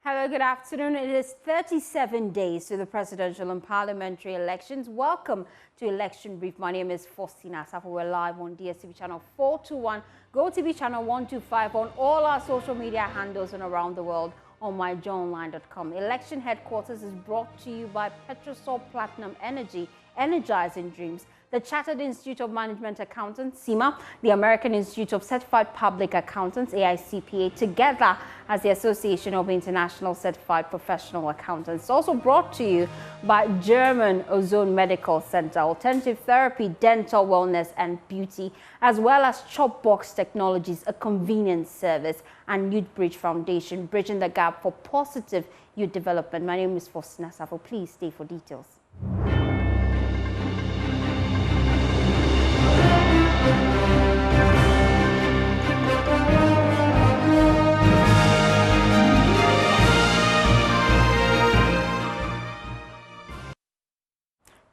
Hello, good afternoon. It is 37 days to the presidential and parliamentary elections. Welcome to Election Brief. My name is Faustina Safo. We're live on DSTV channel 421, GoTV channel 125, on all our social media handles and around the world on myjohnline.com. Election headquarters is brought to you by Petrosol Platinum Energy, energizing dreams. The Chartered Institute of Management Accountants, CIMA, the American Institute of Certified Public Accountants, AICPA, together as the Association of International Certified Professional Accountants. Also brought to you by German Ozone Medical Center, Alternative Therapy, Dental Wellness and Beauty, as well as Chopbox Technologies, a convenience service, and Youth Bridge Foundation, bridging the gap for positive youth development. My name is Faustina Safo. Please stay for details.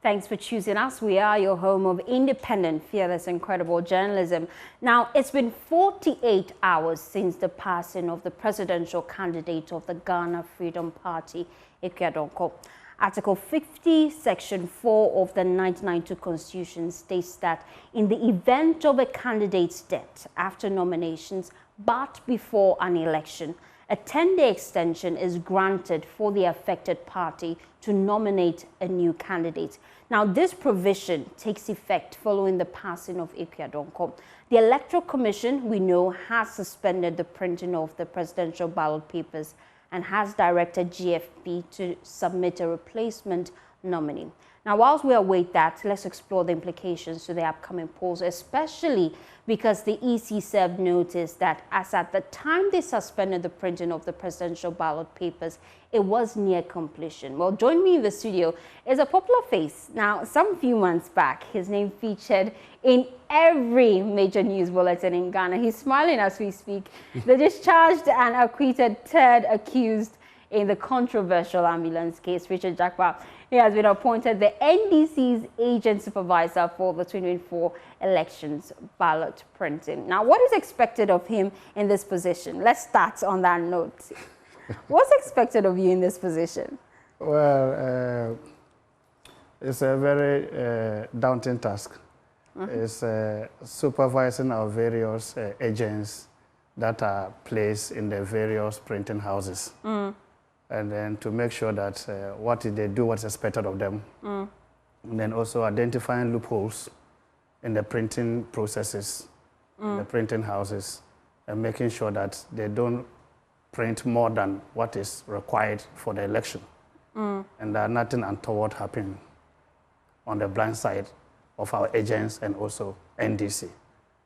Thanks for choosing us. We are your home of independent, fearless, and credible journalism. Now, it's been 48 hours since the passing of the presidential candidate of the Ghana Freedom Party, Ekweadonko. Article 50, Section 4 of the 1992 Constitution states that in the event of a candidate's death after nominations but before an election, a 10-day extension is granted for the affected party to nominate a new candidate. Now, this provision takes effect following the passing of Ekweadonko. The Electoral Commission, we know, has suspended the printing of the presidential ballot papers and has directed GFP to submit a replacement nominee. Now, whilst we await that, let's explore the implications to the upcoming polls, especially because the EC served notice that as at the time they suspended the printing of the presidential ballot papers, it was near completion. Well, join me in the studio is a popular face. Now, some few months back, his name featured in every major news bulletin in Ghana. He's smiling as we speak. The discharged and acquitted third accused in the controversial ambulance case, Richard Jakpa. He has been appointed the NDC's agent supervisor for the 2024 elections ballot printing. Now, what is expected of him in this position? Let's start on that note. What's expected of you in this position? Well, it's a very daunting task. It's supervising our various agents that are placed in the various printing houses. And then to make sure that what they do, what's expected of them. And then also identifying loopholes in the printing processes, in the printing houses, and making sure that they don't print more than what is required for the election. And that nothing untoward happen on the blind side of our agents and also NDC,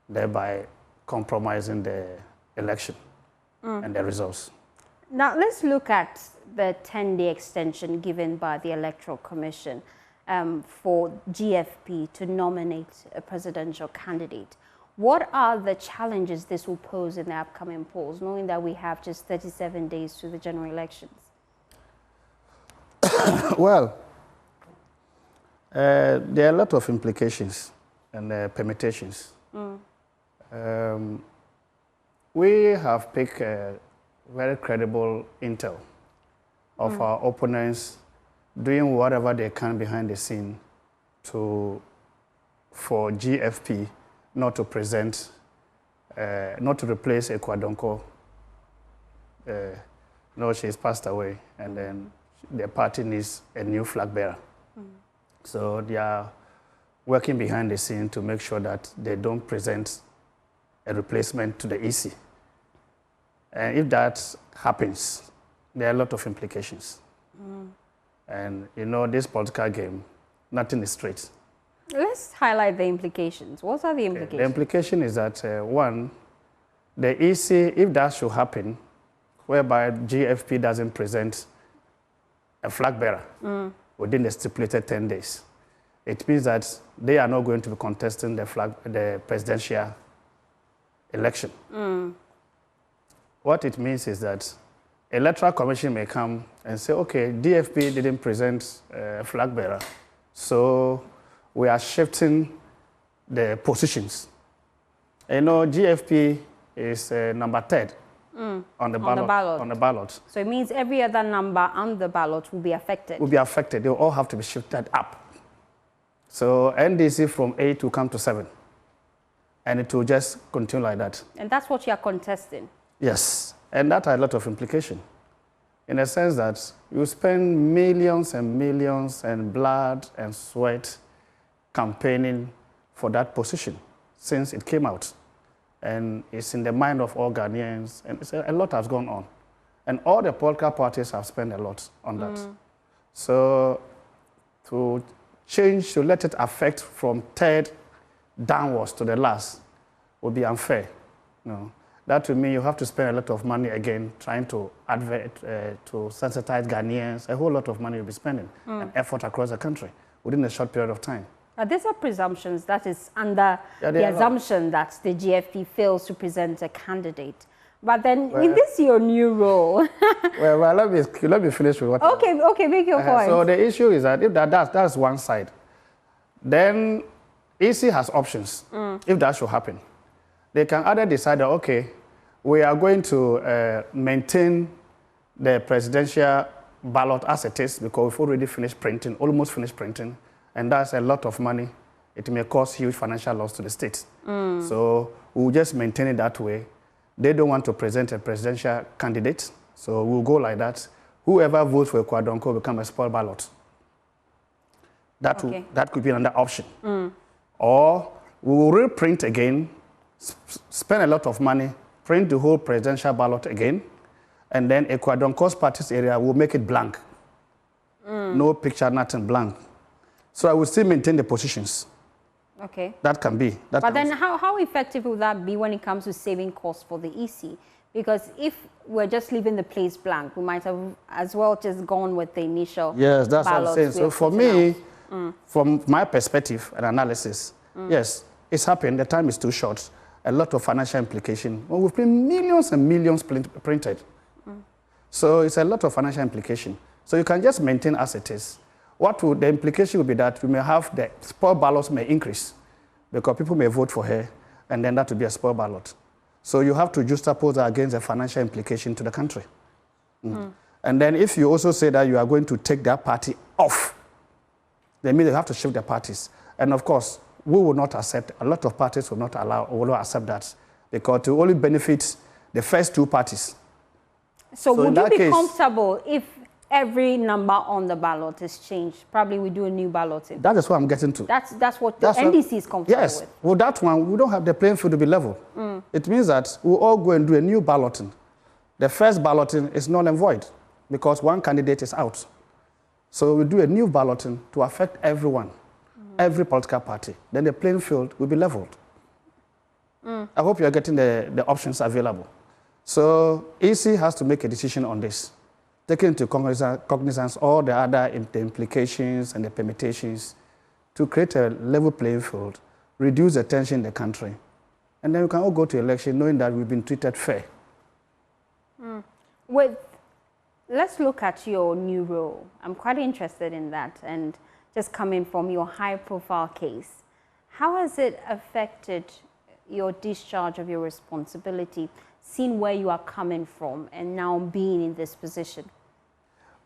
thereby compromising the election and the results. Now, let's look at the 10-day extension given by the Electoral Commission for GFP to nominate a presidential candidate. What are the challenges this will pose in the upcoming polls, knowing that we have just 37 days to the general elections? Well, there are a lot of implications and permutations. We have picked very credible intel of our opponents doing whatever they can behind the scene for GFP not to present, not to replace Ekweadonko. No, she's passed away, and then the party needs a new flag bearer. So they are working behind the scene to make sure that they don't present a replacement to the EC. And if that happens, there are a lot of implications. And you know, this political game, nothing is straight. Let's highlight the implications. What are the implications? The implication is that, one, the EC, if that should happen, whereby GFP doesn't present a flag bearer within the stipulated 10 days, it means that they are not going to be contesting the presidential election. What it means is that Electoral Commission may come and say, okay, DFP didn't present a flag bearer, so we are shifting the positions. You know, GFP is number third on the ballot. On the ballot. So it means every other number on the ballot will be affected. Will be affected. They will all have to be shifted up. So NDC from 8 will come to 7. And it will just continue like that. And that's what you are contesting? Yes. And that has a lot of implication. In a sense that you spend millions and millions and blood and sweat campaigning for that position since it came out. And it's in the mind of all Ghanaians, and a lot has gone on. And all the political parties have spent a lot on that. So to change, to let it affect from third downwards to the last would be unfair. That to me, you have to spend a lot of money again trying to to sensitize Ghanaians. A whole lot of money you'll be spending and effort across the country within a short period of time. These are presumptions. That is under the assumption that the GFP fails to present a candidate. But then, in this your new role. well, let me finish with what. Okay, make your point. So the issue is that if that's one side, then EC has options. If that should happen, they can either decide that okay, we are going to maintain the presidential ballot as it is because we've already finished printing, almost finished printing. And that's a lot of money. It may cause huge financial loss to the state. So we'll just maintain it that way. They don't want to present a presidential candidate, so we'll go like that. Whoever votes for Ekwadonko will become a spoil ballot. That could be another option. Or we will reprint again, spend a lot of money, print the whole presidential ballot again, and then Ekwadonko's party's area will make it blank. No picture, nothing, blank. So I will still maintain the positions. Okay. That can be. But then how effective will that be when it comes to saving costs for the EC? Because if we're just leaving the place blank, we might have as well just gone with the initial Yes, that's what I'm saying. So for me, from my perspective and analysis, yes, it's happened. The time is too short. A lot of financial implication. Well, we've been millions and millions printed. So it's a lot of financial implication. So you can just maintain as it is. The implication would be that we may have the spoil ballots may increase because people may vote for her, and then that would be a spoil ballot. So you have to juxtapose that against the financial implication to the country. And then if you also say that you are going to take that party off, then means you have to shift the parties. And of course, we will not accept, a lot of parties will not allow or will not accept that because to only benefit the first two parties. So would you be comfortable if every number on the ballot is changed? Probably we do a new balloting. That is what I'm getting to. That's what the NDC is comfortable with. Yes. Well, that one, we don't have the playing field to be level. It means that we'll all go and do a new balloting. The first balloting is null and void because one candidate is out. So we do a new balloting to affect everyone, every political party. Then the playing field will be leveled. I hope you're getting the options available. So EC has to make a decision on this, taking into cognizance all the other implications and the permutations to create a level playing field, reduce the tension in the country, and then we can all go to election knowing that we've been treated fair. Let's look at your new role. I'm quite interested in that, and just coming from your high-profile case, how has it affected your discharge of your responsibility, seeing where you are coming from and now being in this position?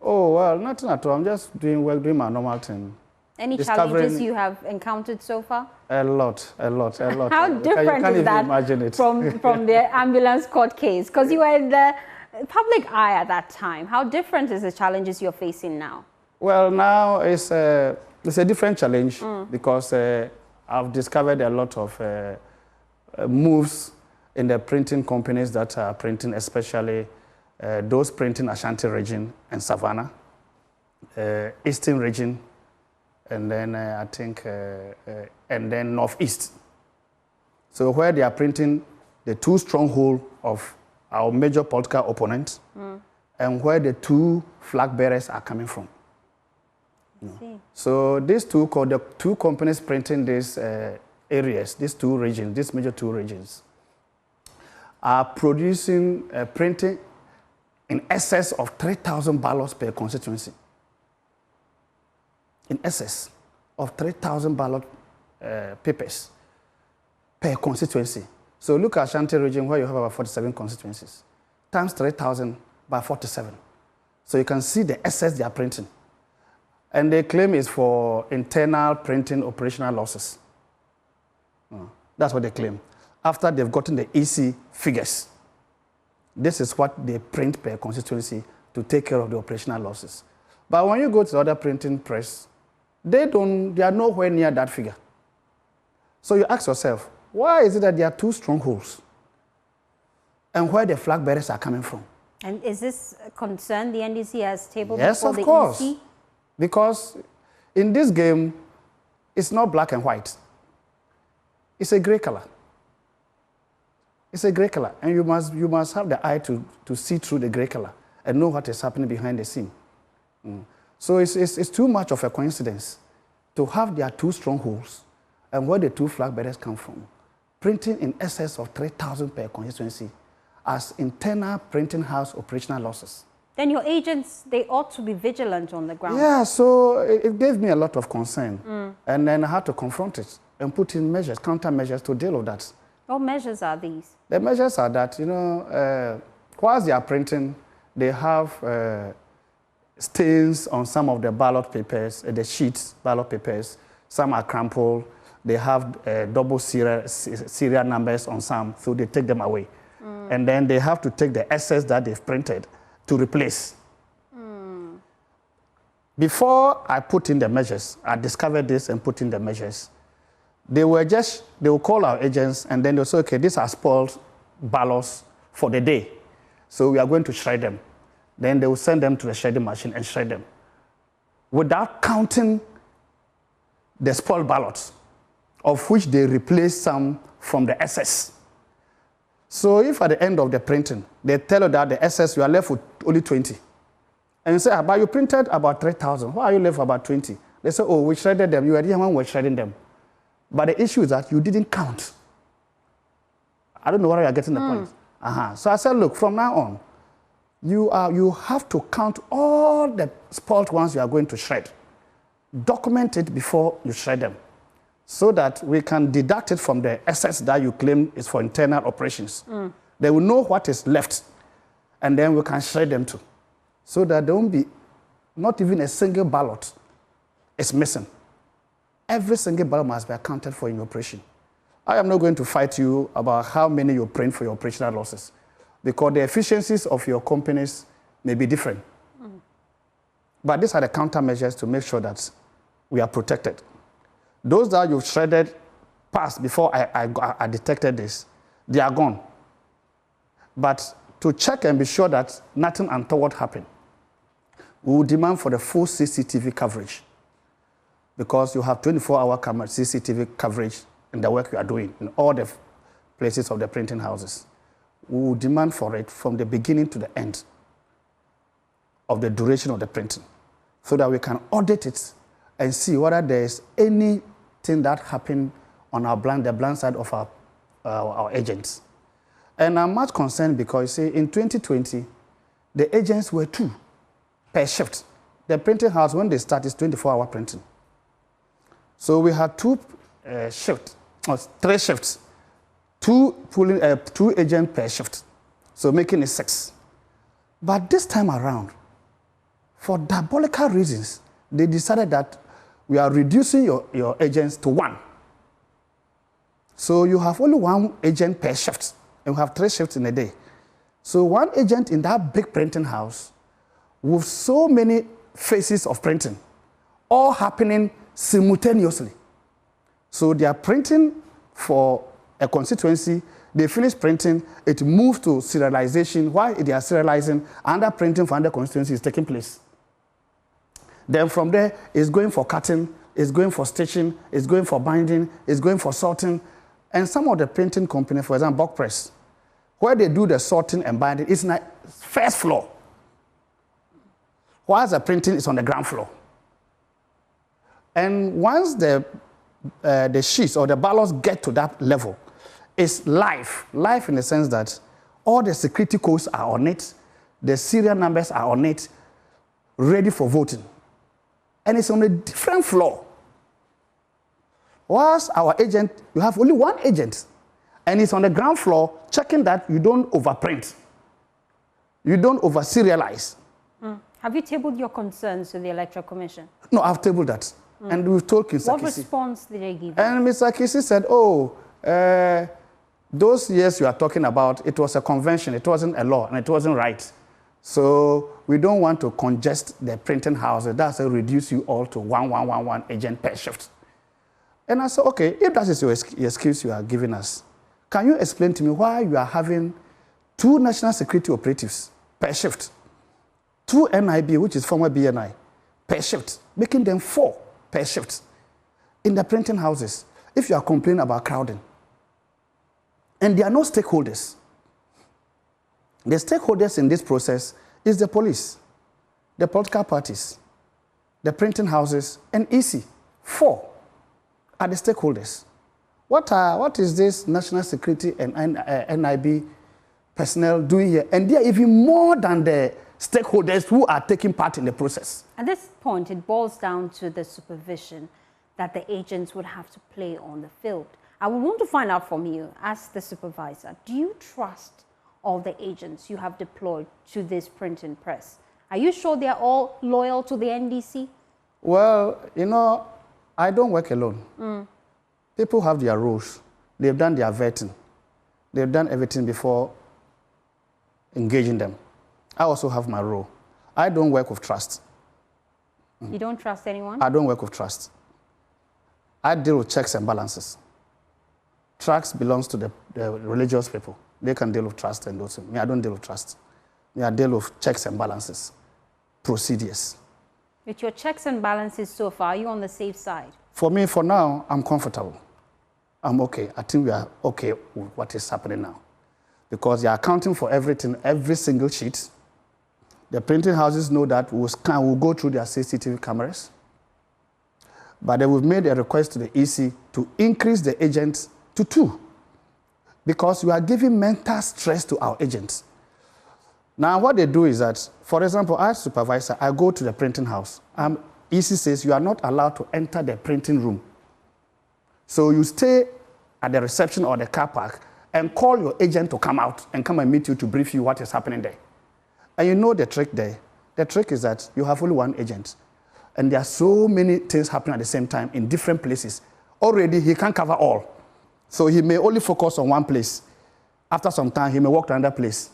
Oh, well, nothing at all. I'm just doing work, doing my normal thing. Any challenges you have encountered so far? A lot. How different is that from the ambulance court case? Because you were in the public eye at that time. How different is the challenges you're facing now? Well, now it's a different challenge because I've discovered a lot of moves in the printing companies that are printing, especially those printing Ashanti region and Savannah, Eastern region, and then I think, and then Northeast. So where they are printing the two strongholds of our major political opponents and where the two flag bearers are coming from. So these the two companies printing these areas, these two regions, these major two regions, are producing, printing in excess of 3,000 ballots per constituency. In excess of 3,000 ballot papers per constituency. So look at Ashanti region where you have about 47 constituencies. times 3,000 by 47. So you can see the excess they are printing. And they claim it's for internal printing operational losses. That's what they claim. After they've gotten the EC figures, this is what they print per constituency to take care of the operational losses. But when you go to the other printing press, they are nowhere near that figure. So you ask yourself, why is it that there are two strongholds? And where the flag bearers are coming from? And is this a concern the NDC has tabled before the EC? Yes, of course. Because in this game, it's not black and white. It's a gray color. It's a gray color. And you must have the eye to see through the gray color and know what is happening behind the scene. So it's too much of a coincidence to have their two strongholds and where the two flag bearers come from, printing in excess of 3,000 per constituency as internal printing house operational losses. Then your agents, they ought to be vigilant on the ground. Yeah, so it gave me a lot of concern. And then I had to confront it and put in measures, countermeasures to deal with that. What measures are these? The measures are that, whilst they are printing, they have stains on some of the ballot papers, the sheets, ballot papers. Some are crumpled. They have double serial numbers on some, so they take them away. And then they have to take the excess that they've printed to replace. Before I put in the measures, I discovered this and put in the measures. They will call our agents and then they'll say, okay, these are spoiled ballots for the day. So we are going to shred them. Then they will send them to the shredding machine and shred them without counting the spoiled ballots, of which they replace some from the excess. So if at the end of the printing, they tell you that the excess, you are left with only 20. And you say, but you printed about 3,000. Why are you left with about 20? They say, oh, we shredded them. You were the one who was shredding them. But the issue is that you didn't count. I don't know whether you are getting the point. So I said, look, from now on, you have to count all the spoiled ones you are going to shred. Document it before you shred them, so that we can deduct it from the excess that you claim is for internal operations. They will know what is left, and then we can shred them too, so that there won't be not even a single ballot is missing. Every single ballot must be accounted for in your operation. I am not going to fight you about how many you print for your operational losses, because the efficiencies of your companies may be different. But these are the countermeasures to make sure that we are protected. Those that you've shredded past before I detected this, they are gone. But to check and be sure that nothing untoward happened, we will demand for the full CCTV coverage, because you have 24-hour CCTV coverage in the work you are doing in all the places of the printing houses. We will demand for it from the beginning to the end of the duration of the printing, so that we can audit it and see whether there is anything that happened on the blind side of our agents. And I'm much concerned because, you see, in 2020, the agents were 2 per shift. The printing house, when they start, is 24-hour printing. So we had 2 shifts, or 3 shifts, 2 agents per shift, so making it 6. But this time around, for diabolical reasons, they decided that we are reducing your agents to 1. So you have only 1 agent per shift, and we have 3 shifts in a day. So 1 agent in that big printing house with so many phases of printing, all happening simultaneously. So they are printing for a constituency, they finish printing, it moves to serialization. While they are serializing, another printing for another constituency is taking place. Then from there, it's going for cutting, it's going for stitching, it's going for binding, it's going for sorting. And some of the printing companies, for example, Bulk Press, where they do the sorting and binding, it's in the first floor, whilst the printing is on the ground floor. And once the sheets or the ballots get to that level, it's live. Live in the sense that all the security codes are on it, the serial numbers are on it, ready for voting. And it's on a different floor. Whilst our agent, you have only 1 agent, and it's on the ground floor checking that you don't overprint. You don't over-serialize. Have you tabled your concerns to the Electoral Commission? No, I've tabled that. And we've told Mr. What Kisi. response did they give? And Mr. Kisi said, oh, those years you are talking about, it was a convention, it wasn't a law, and it wasn't right. So we don't want to congest the printing houses. That's to reduce you all to 1 agent per shift. And I said, okay, if that is your excuse you are giving us, can you explain to me why you are having 2 national security operatives per shift, 2 NIB, which is former BNI, per shift, making them 4 per shift in the printing houses, if you are complaining about crowding? And there are no stakeholders. The stakeholders in this process is the police, the political parties, the printing houses, and EC. 4 are the stakeholders. What is this national security and NIB personnel doing here? And they are even more than the stakeholders who are taking part in the process. At this point, it boils down to the supervision that the agents would have to play on the field. I would want to find out from you, as the supervisor, do you trust all the agents you have deployed to this printing press? Are you sure they are all loyal to the NDC? Well, you know, I don't work alone. People have their roles. They've done their vetting. They've done everything before engaging them. I also have my role. I don't work with trust. You don't trust anyone? I don't work with trust. I deal with checks and balances. Trust belongs to the religious people. They can deal with trust and those things. Me, I don't deal with trust. Me, I deal with checks and balances, procedures. With your checks and balances so far, are you on the safe side? For me, for now, I'm comfortable. I'm okay. I think we are okay with what is happening now. Because they are accounting for everything, every single sheet. The printing houses know that we'll go through their CCTV cameras. But then we've made a request to the EC to increase the agents to 2. Because we are giving mental stress to our agents. Now, what they do is that, for example, as supervisor, I go to the printing house. EC says you are not allowed to enter the printing room. So you stay at the reception or the car park and call your agent to come out and come and meet you to brief you what is happening there. And you know the trick there. The trick is that you have only 1 agent. And there are so many things happening at the same time in different places. Already, he can't cover all. So he may only focus on one place. After some time, he may walk to another place.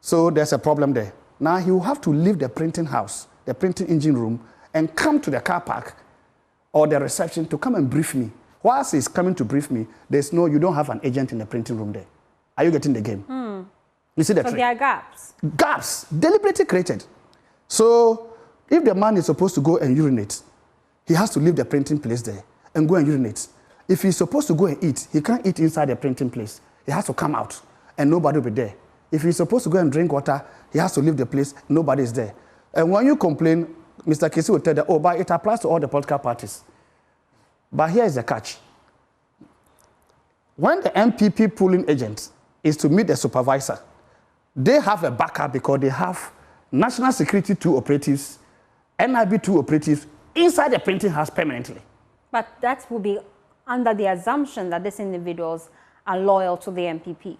So there's a problem there. Now he will have to leave the printing house, the printing engine room, and come to the car park or the reception to come and brief me. Whilst he's coming to brief me, you don't have an agent in the printing room there. Are you getting the game? You see the trick? So there are gaps. Gaps, deliberately created. So if the man is supposed to go and urinate, he has to leave the printing place there and go and urinate. If he's supposed to go and eat, he can't eat inside the printing place. He has to come out and nobody will be there. If he's supposed to go and drink water, he has to leave the place, nobody is there. And when you complain, Mr. Kisi will tell you, oh, but it applies to all the political parties. But here is the catch. When the MPP pooling agent is to meet the supervisor, they have a backup because they have national security 2 operatives, NIB 2 operatives inside the printing house permanently. But that will be under the assumption that these individuals are loyal to the MPP.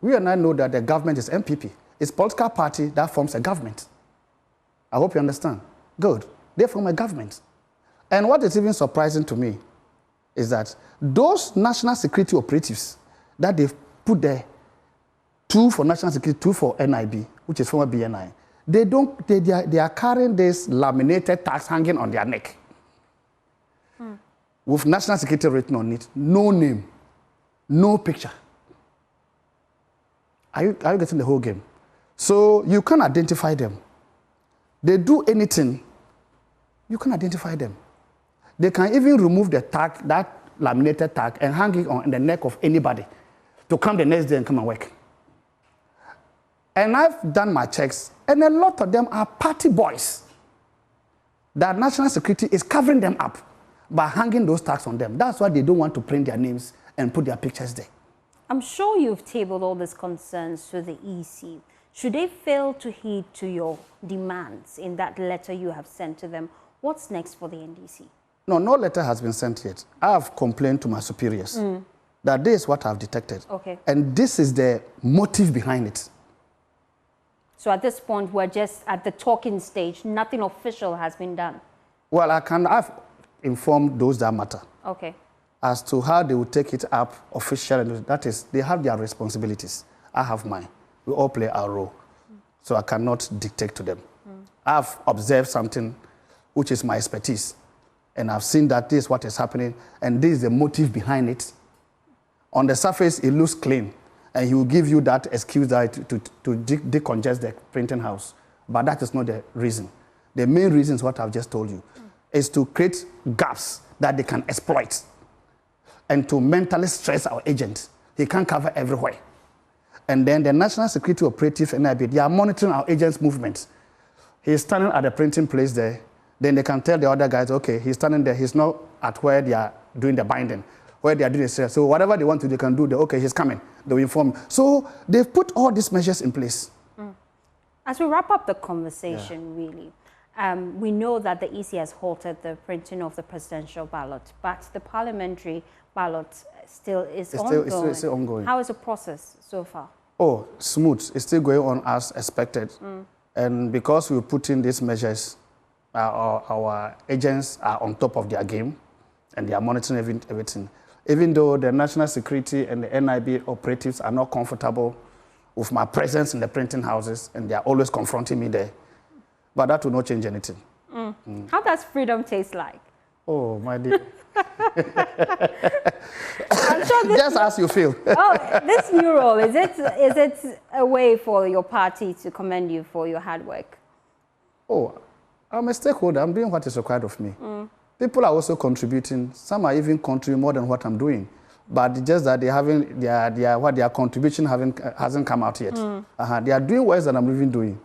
We and I know that the government is MPP. It's a political party that forms a government. I hope you understand. Good. They form a government. And what is even surprising to me is that those national security operatives that they've put there, 2 for national security, 2 for NIB, which is former BNI, they are carrying this laminated tags hanging on their neck. With national security written on it, no name, no picture. Are you getting the whole game? So you can identify them. They do anything, you can identify them. They can even remove the tag, that laminated tag, and hang it on the neck of anybody to come the next day and come and work. And I've done my checks, and a lot of them are party boys. That national security is covering them up by hanging those tags on them. That's why they don't want to print their names and put their pictures there. I'm sure you've tabled all these concerns to the EC. Should they fail to heed to your demands in that letter you have sent to them, what's next for the NDC? No letter has been sent yet. I have complained to my superiors that this is what I've detected. Okay. And this is the motive behind it. So at this point, we're just at the talking stage. Nothing official has been done. Well, I've informed those that matter. Okay. As to how they will take it up officially, that is, they have their responsibilities. I have mine. We all play our role. So I cannot dictate to them. I've observed something which is my expertise. And I've seen that this is what is happening, and this is the motive behind it. On the surface, it looks clean, and he will give you that excuse that to decongest the printing house. But that is not the reason. The main reason is what I've just told you, is to create gaps that they can exploit and to mentally stress our agent. He can't cover everywhere. And then the National Security Operative and NIB, they are monitoring our agent's movements. He's standing at the printing place there. Then they can tell the other guys, okay, he's standing there. He's not at where they are doing the binding, where they are doing the sales. So whatever they want to, they can do. Okay, he's coming. They will inform. So they've put all these measures in place. As we wrap up the conversation, really, we know that the EC has halted the printing of the presidential ballot, but the parliamentary ballot still is ongoing. It's still ongoing. How is the process so far? Oh, smooth. It's still going on as expected. And because we put in these measures, our agents are on top of their game, and they are monitoring everything. Even though the National Security and the NIB operatives are not comfortable with my presence in the printing houses, and they are always confronting me there. But that will not change anything. How does freedom taste like? Oh, my dear. I'm sure Just as you feel. Oh, this new role, is it a way for your party to commend you for your hard work? Oh, I'm a stakeholder. I'm doing what is required of me. People are also contributing. Some are even contributing more than what I'm doing. But just that they haven't, their contribution hasn't come out yet. They are doing worse than I'm even doing.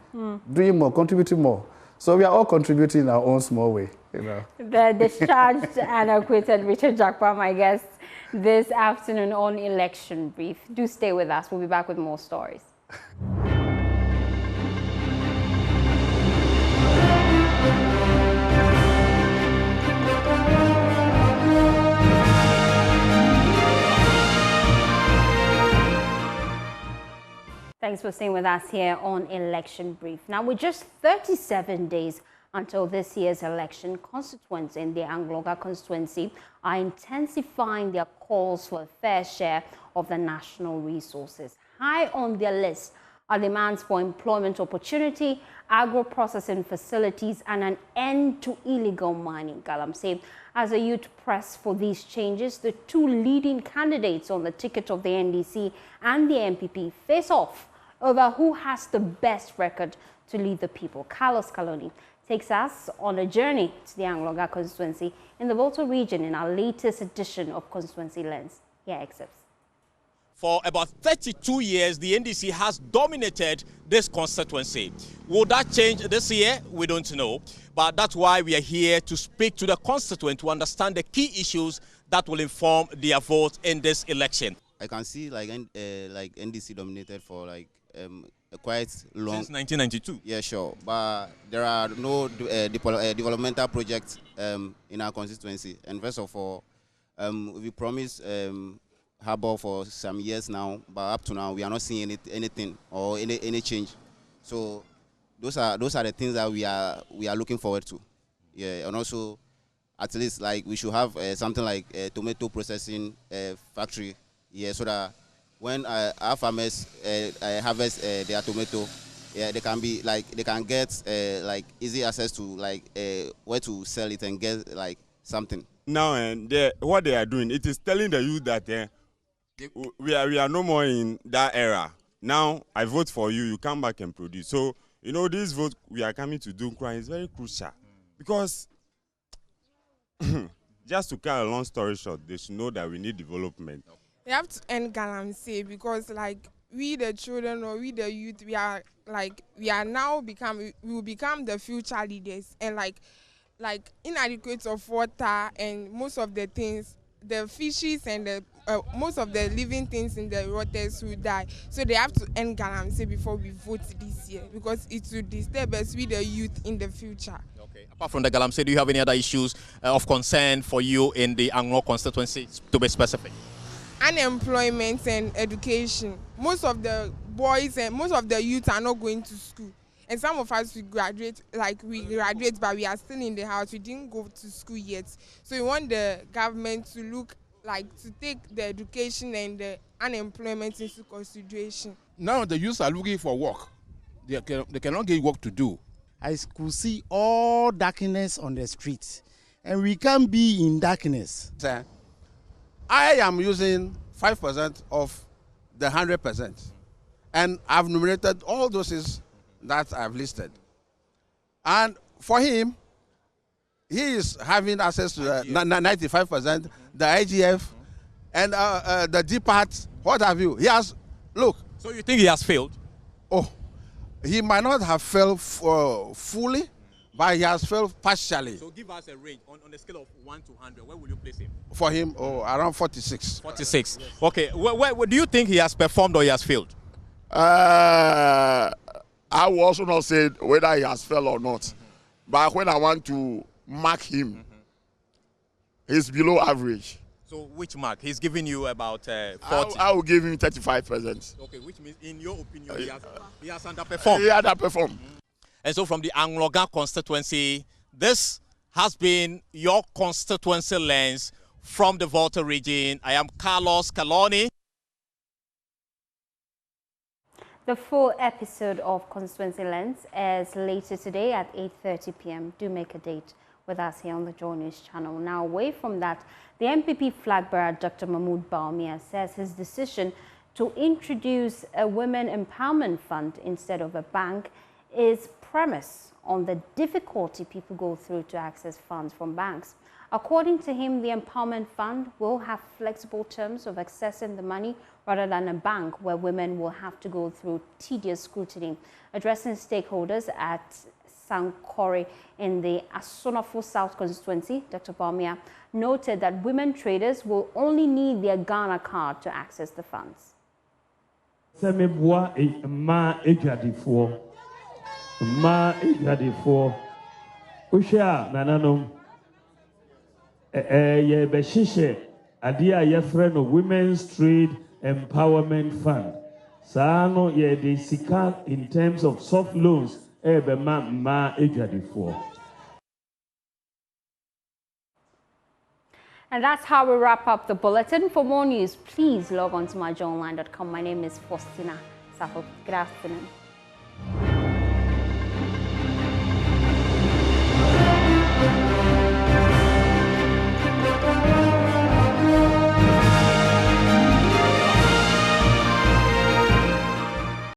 Doing more, contributing more. So we are all contributing in our own small way. You know. The discharged and acquitted Richard Jakpa, my guest, this afternoon on Election Brief. Do stay with us. We'll be back with more stories. Thanks for staying with us here on Election Brief. Now, with just 37 days until this year's election, constituents in the Angloga constituency are intensifying their calls for a fair share of the national resources. High on their list are demands for employment opportunity, agro-processing facilities, and an end to illegal mining. Galamsey, as a youth press for these changes, the two leading candidates on the ticket of the NDC and the MPP face off over who has the best record to lead the people. Carlos Caloni takes us on a journey to the Angloga constituency in the Volta region in our latest edition of Constituency Lens. Here excerpts. For about 32 years, the NDC has dominated this constituency. Will that change this year? We don't know. But that's why we are here to speak to the constituent to understand the key issues that will inform their vote in this election. I can see like NDC dominated for quite long. Since 1992? Yeah, sure. But there are no developmental projects in our constituency. And first of all, we promised Harbour for some years now, but up to now we are not seeing anything or any change. So those are the things that we are looking forward to. Yeah, and also at least like we should have something like a tomato processing factory. Yeah, so that when our farmers harvest their tomato, yeah, they can get easy access to where to sell it and get something. Now and what they are doing, it is telling the youth that we are no more in that era. Now I vote for you, you come back and produce. So you know this vote we are coming to do is very crucial because just to cut a long story short, they should know that we need development. They have to end Galamsey because we the children or we the youth, we will become the future leaders, and inadequate of water and most of the things, the fishes and the most of the living things in the waters will die. So they have to end Galamsey before we vote this year because it will disturb us with the youth in the future. Okay. Apart from the Galamsey, do you have any other issues of concern for you in the Anglo constituency, to be specific? Unemployment and education. Most of the boys and most of the youth are not going to school. And some of us we graduate, but we are still in the house. We didn't go to school yet. So we want the government to look to take the education and the unemployment into consideration. Now the youth are looking for work. They cannot get work to do. I could see all darkness on the streets, and we can't be in darkness. I am using 5% of the 100%, and I've nominated all doses that I've listed. And for him, he is having access to the 95%, the IGF, and the D part, what have you. He has, look. So you think he has failed? Oh, he might not have failed fully, but he has failed partially. So give us a range on a scale of 1 to 100. Where will you place him? For him, around 46. 46. Yes. Okay. Where do you think he has performed or he has failed? I will also not say whether he has failed or not. But when I want to mark him, he's below average. So which mark? He's giving you about 40. I will give him 35%. Okay, which means in your opinion he has underperformed. He underperformed. And so from the Angloga constituency, this has been your constituency lens from the Volta region. I am Carlos Kaloni. The full episode of Constituency Lens airs later today at 8:30 p.m. Do make a date with us here on the Joy News channel. Now, away from that, the MPP flag bearer, Dr. Mahmoud Bawumia, says his decision to introduce a women empowerment fund instead of a bank is premised on the difficulty people go through to access funds from banks. According to him, the empowerment fund will have flexible terms of accessing the money rather than a bank where women will have to go through tedious scrutiny. Addressing stakeholders at Sankore in the Asonafo South constituency, Dr. Bawumia noted that women traders will only need their Ghana card to access the funds. Women's Trade Empowerment Fund. Sano ye de sika in terms of soft loans And that's how we wrap up the bulletin. For more news, please log on to myjoyonline.com. My name is Faustina Saho. Good afternoon.